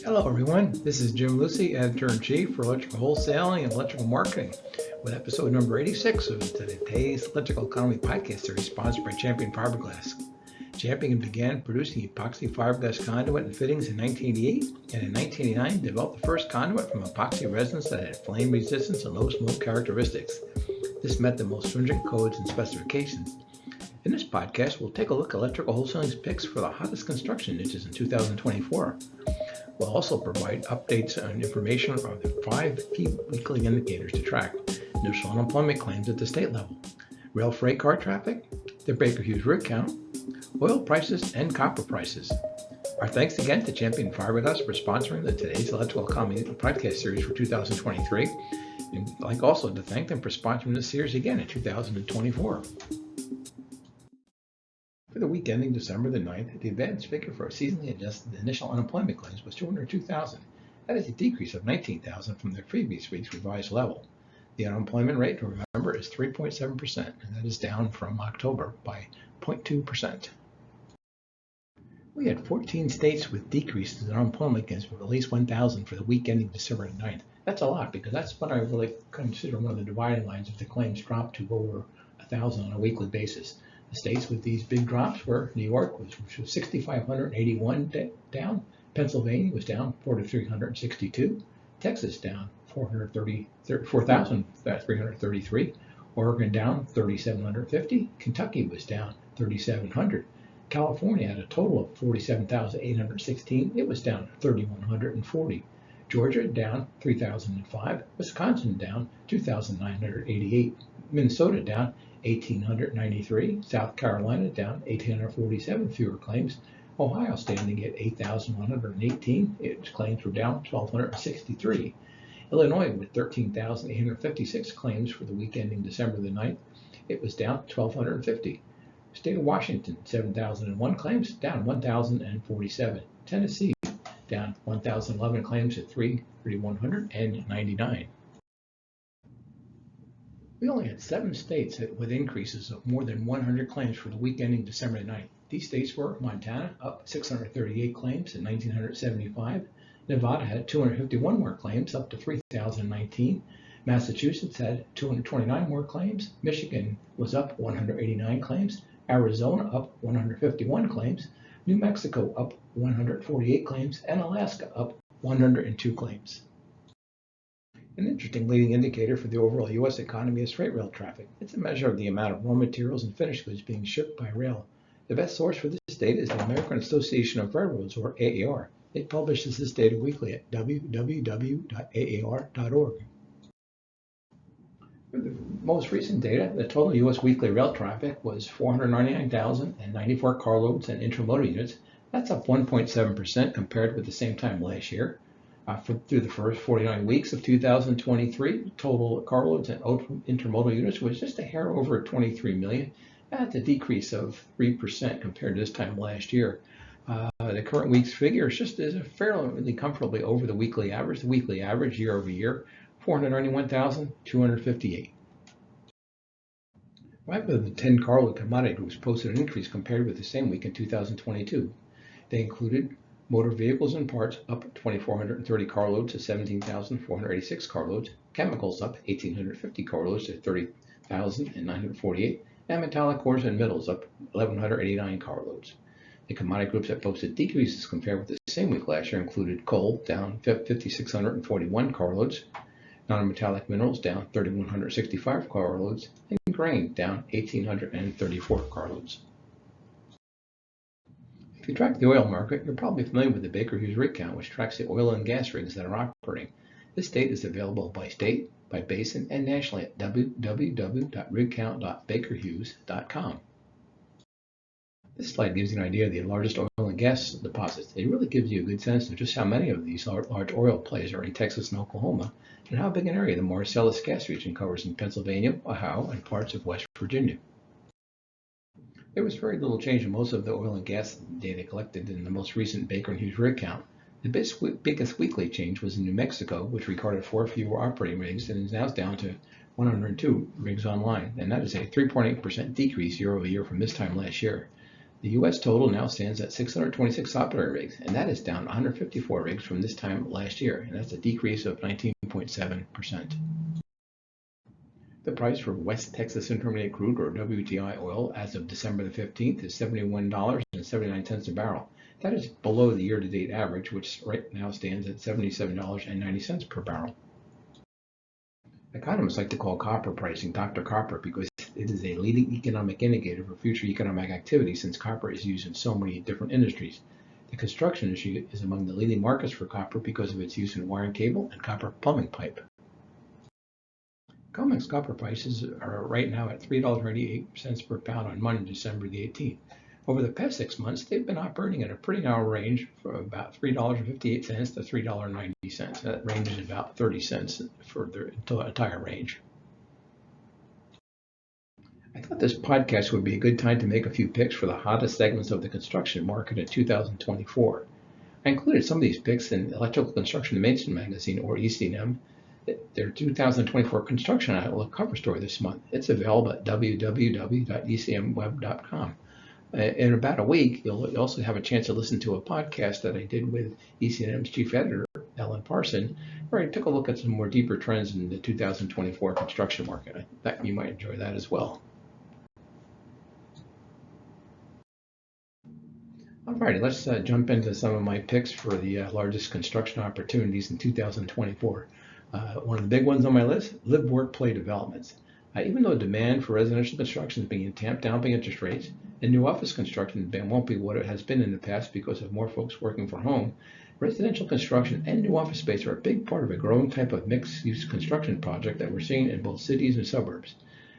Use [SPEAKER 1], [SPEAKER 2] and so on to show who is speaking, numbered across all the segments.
[SPEAKER 1] Hello everyone, this is Jim Lucy, Editor-in-Chief for Electrical Wholesaling and Electrical Marketing, with episode number 86 of today's Electrical Economy podcast series sponsored by Champion Fiberglass. Champion began producing epoxy fiberglass conduit and fittings in 1988, and in 1989 developed the first conduit from epoxy resins that had flame resistance and low smoke characteristics. This met the most stringent codes and specifications. In this podcast, we'll take a look at Electrical Wholesaling's picks for the hottest construction niches in 2024. We'll also provide updates and information on the 5 key weekly indicators to track: initial unemployment claims at the state level, rail freight car traffic, the Baker Hughes rig count, oil prices, and copper prices. Our thanks again to Champion Fiberglass for sponsoring today's Electrical Economy podcast series for 2023, and I'd like also to thank them for sponsoring this series again in 2024. For the week ending December the 9th, the advanced figure for seasonally adjusted initial unemployment claims was 202,000. That is a decrease of 19,000 from the previous week's revised level. The unemployment rate, to remember, is 3.7%, and that is down from October by 0.2%. We had 14 states with decreases in unemployment claims of at least 1,000 for the week ending December the 9th. That's a lot, because that's what I really consider one of the dividing lines if the claims drop to over 1,000 on a weekly basis. The states with these big drops were New York, which was 6,581 down. Pennsylvania was down 4,362. Texas down 4,333. Oregon down 3,750. Kentucky was down 3,700. California had a total of 47,816. It was down 3,140. Georgia down 3,005. Wisconsin down 2,988. Minnesota down 1,893, South Carolina down 1,847 fewer claims, Ohio standing at 8,118, its claims were down 1,263, Illinois with 13,856 claims for the week ending December the 9th, it was down 1,250. State of Washington, 7,001 claims, down 1,047. Tennessee down 1,011 claims at 3,199. We only had 7 states with increases of more than 100 claims for the week ending December 9th. These states were Montana, up 638 claims at 1,975. Nevada had 251 more claims, up to 3,019. Massachusetts had 229 more claims. Michigan was up 189 claims. Arizona up 151 claims. New Mexico up 148 claims. And Alaska up 102 claims. An interesting leading indicator for the overall U.S. economy is freight rail traffic. It's a measure of the amount of raw materials and finished goods being shipped by rail. The best source for this data is the American Association of Railroads, or AAR. It publishes this data weekly at www.aar.org. For the most recent data, the total U.S. weekly rail traffic was 499,094 carloads and intermodal units. That's up 1.7% compared with the same time last year. Through the first 49 weeks of 2023, total carloads and intermodal units was just a hair over 23 million. That's a decrease of 3% compared to this time last year. The current week's figure is fairly comfortably over the weekly average. The weekly average year over year, 491,258. 5 of the 10 carload commodity groups posted an increase compared with the same week in 2022. They included motor vehicles and parts up 2,430 carloads to 17,486 carloads, chemicals up 1,850 carloads to 30,948, and metallic cores and metals up 1,189 carloads. The commodity groups that posted decreases compared with the same week last year included coal down 5,641 carloads, non-metallic minerals down 3,165 carloads, and grain down 1,834 carloads. If you track the oil market, you're probably familiar with the Baker Hughes rig count, which tracks the oil and gas rigs that are operating. This data is available by state, by basin, and nationally at www.rigcount.bakerhughes.com. This slide gives you an idea of the largest oil and gas deposits. It really gives you a good sense of just how many of these large oil plays are in Texas and Oklahoma, and how big an area the Marcellus gas region covers in Pennsylvania, Ohio, and parts of West Virginia. There was very little change in most of the oil and gas data collected in the most recent Baker Hughes rig count. The biggest weekly change was in New Mexico, which recorded 4 fewer operating rigs and is now down to 102 rigs online, and that is a 3.8% decrease year over year from this time last year. The U.S. total now stands at 626 operating rigs, and that is down 154 rigs from this time last year, and that's a decrease of 19.7%. The price for West Texas Intermediate Crude, or WTI oil, as of December the 15th is $71.79 a barrel. That is below the year-to-date average, which right now stands at $77.90 per barrel. Economists like to call copper pricing Dr. Copper because it is a leading economic indicator for future economic activity since copper is used in so many different industries. The construction industry is among the leading markets for copper because of its use in wire and cable and copper plumbing pipe. COMEX copper prices are right now at $3.88 per pound on Monday, December the 18th. Over the past 6 months, they've been operating in a pretty narrow range from about $3.58 to $3.90. That range is about 30 cents for their entire range. I thought this podcast would be a good time to make a few picks for the hottest segments of the construction market in 2024. I included some of these picks in Electrical Construction Information Magazine, or EC&M, their 2024 Construction Outlook cover story this month. It's available at www.ecmweb.com. In about a week, you'll also have a chance to listen to a podcast that I did with EC&M's chief editor, Ellen Parson, where I took a look at some more deeper trends in the 2024 construction market. I thought you might enjoy that as well. Alrighty, let's jump into some of my picks for the largest construction opportunities in 2024. One of the big ones on my list, live, work, play developments. Even though demand for residential construction is being tamped down by interest rates, and new office construction won't be what it has been in the past because of more folks working from home, residential construction and new office space are a big part of a growing type of mixed-use construction project that we're seeing in both cities and suburbs.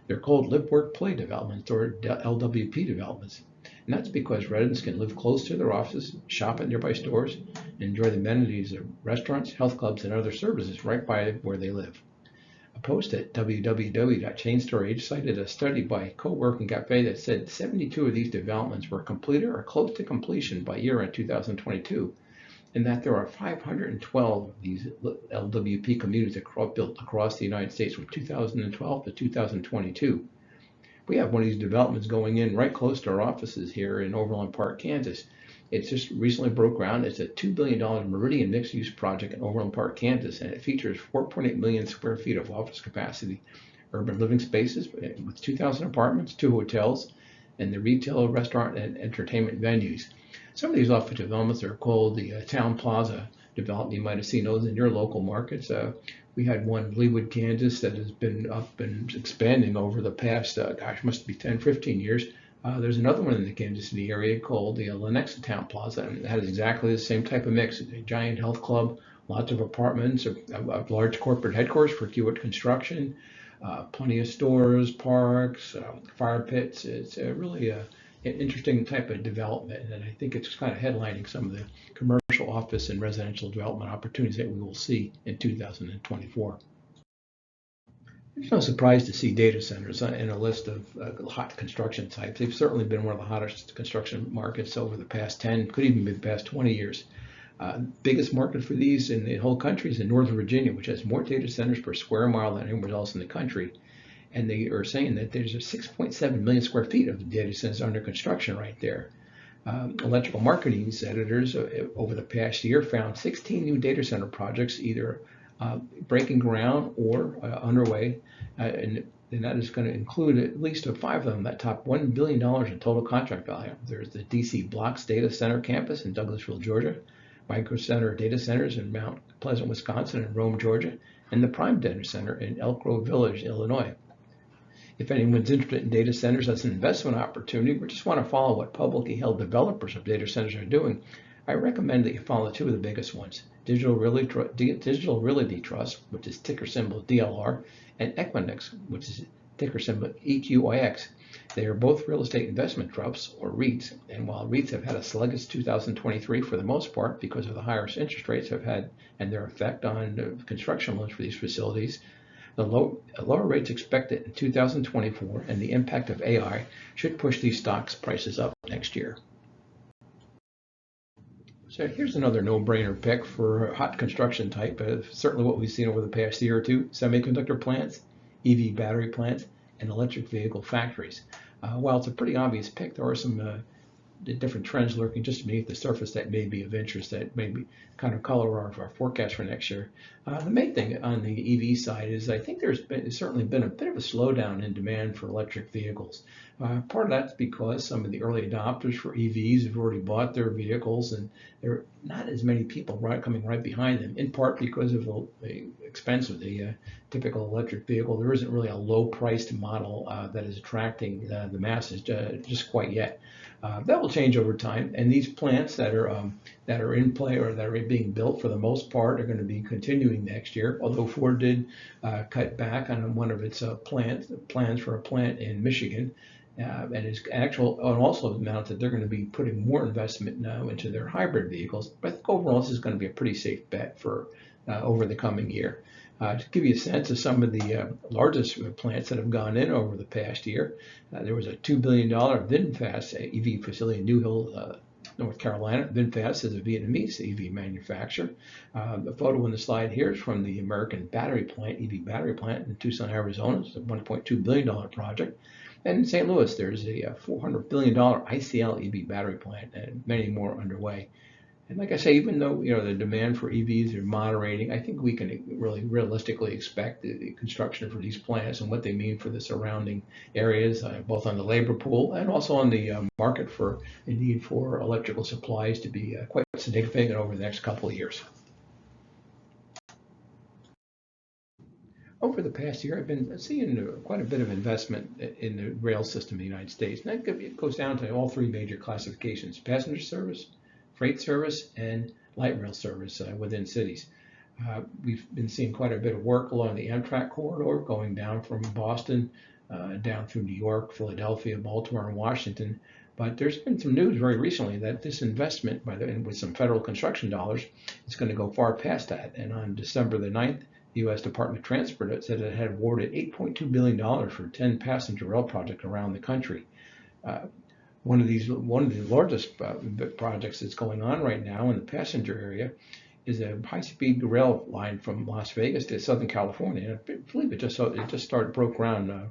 [SPEAKER 1] They're called live, work, play developments, or LWP developments. And that's because residents can live close to their offices, shop at nearby stores, and enjoy the amenities of restaurants, health clubs, and other services right by where they live. A post at www.ChainStorage cited a study by Co-working Cafe that said 72 of these developments were completed or close to completion by year-end 2022, and that there are 512 of these LWP communities built across the United States from 2012 to 2022. We have one of these developments going in right close to our offices here in Overland Park, Kansas. It's just recently broke ground. It's a $2 billion Meridian mixed-use project in Overland Park, Kansas, and it features 4.8 million square feet of office capacity, urban living spaces with 2,000 apartments, 2 hotels, and the retail, restaurant, and entertainment venues. Some of these office developments are called the Town Plaza development. You might have seen those in your local markets. We had one in Leawood, Kansas that has been up and expanding over the past, must be 10, 15 years. There's another one in the Kansas City area called the Lenexa Town Plaza, and it has exactly the same type of mix. It's a giant health club, lots of apartments, a large corporate headquarters for Kiewit Construction, plenty of stores, parks, fire pits. It's really an interesting type of development, and I think it's kind of headlining some of the commercial office and residential development opportunities that we will see in 2024. It's no surprise to see data centers in a list of hot construction types. They've certainly been one of the hottest construction markets over the past 10, could even be the past 20 years. Biggest market for these in the whole country is in Northern Virginia, which has more data centers per square mile than anywhere else in the country. And they are saying that there's a 6.7 million square feet of the data centers under construction right there. Electrical marketing's editors over the past year found 16 new data center projects either breaking ground or underway, and that is going to include at least 5 of them that top $1 billion in total contract value. There's the DC Blocks Data Center campus in Douglasville, Georgia, Micro Center Data Centers in Mount Pleasant, Wisconsin, and Rome, Georgia, and the Prime Data Center in Elk Grove Village, Illinois. If anyone's interested in data centers as an investment opportunity or just want to follow what publicly held developers of data centers are doing, I recommend that you follow 2 of the biggest ones, Digital Realty Trust, which is ticker symbol DLR, and Equinix, which is ticker symbol EQIX. They are both real estate investment trusts, or REITs, and while REITs have had a sluggish 2023 for the most part because of the higher interest rates have had and their effect on construction loans for these facilities, the lower rates expected in 2024 and the impact of AI should push these stocks prices up next year. So here's another no-brainer pick for a hot construction type, certainly what we've seen over the past year or two: semiconductor plants, EV battery plants, and electric vehicle factories. While it's a pretty obvious pick, there are some different trends lurking just beneath the surface that may be of interest, that may be kind of color our forecast for next year. The main thing on the EV side is I think there's certainly been a bit of a slowdown in demand for electric vehicles. Part of that's because some of the early adopters for EVs have already bought their vehicles, and there are not as many people coming right behind them, in part because of the expense of the typical electric vehicle. There isn't really a low-priced model that is attracting the masses just quite yet. That will change over time, and these plants that are in play or that are being built for the most part are going to be continuing next year. Although Ford did cut back on one of its plans for a plant in Michigan, and also announced that they're going to be putting more investment now into their hybrid vehicles. But I think overall this is going to be a pretty safe bet for over the coming year. To give you a sense of some of the largest plants that have gone in over the past year, there was a $2 billion VinFast EV facility in New Hill, North Carolina. VinFast is a Vietnamese EV manufacturer. The photo on the slide here is from the American battery plant, EV battery plant in Tucson, Arizona. It's a $1.2 billion project. And in St. Louis, there's a $400 billion ICL EV battery plant and many more underway. And like I say, even though the demand for EVs are moderating, I think we can really realistically expect the construction for these plants and what they mean for the surrounding areas, both on the labor pool and also on the market for the need for electrical supplies to be quite significant over the next couple of years. Over the past year, I've been seeing quite a bit of investment in the rail system in the United States. And that goes down to all three major classifications: passenger service, freight service, and light rail service within cities. We've been seeing quite a bit of work along the Amtrak corridor, going down from Boston down through New York, Philadelphia, Baltimore, and Washington. But there's been some news very recently that this investment, with some federal construction dollars, is going to go far past that. And on December the 9th, the U.S. Department of Transport said it had awarded $8.2 billion for 10 passenger rail projects around the country. One of the largest projects that's going on right now in the passenger area is a high-speed rail line from Las Vegas to Southern California. And I believe it just broke ground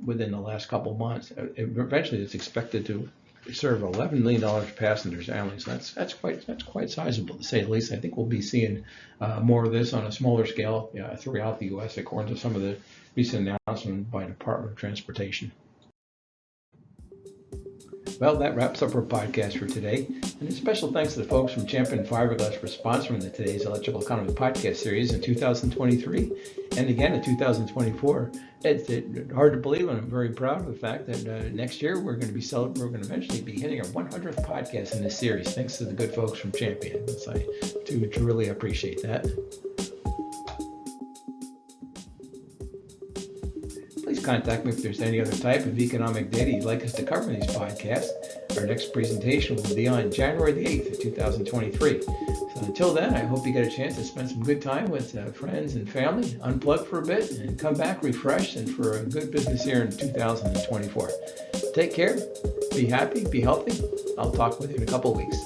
[SPEAKER 1] within the last couple of months. Eventually, it's expected to serve $11 million passengers annually. So that's quite sizable, to say the least. I think we'll be seeing more of this on a smaller scale throughout the U.S., according to some of the recent announcements by the Department of Transportation. Well, that wraps up our podcast for today. And a special thanks to the folks from Champion Fiberglass for sponsoring today's Electrical Economy podcast series in 2023 and again in 2024. It's hard to believe, and I'm very proud of the fact that next year we're going to eventually be hitting our 100th podcast in this series, thanks to the good folks from Champion. So I do really appreciate that. Please contact me if there's any other type of economic data you'd like us to cover in these podcasts. Our next presentation will be on January the 8th of 2023. So until then, I hope you get a chance to spend some good time with friends and family, unplug for a bit, and come back refreshed and for a good business year in 2024. Take care, be happy, be healthy. I'll talk with you in a couple of weeks.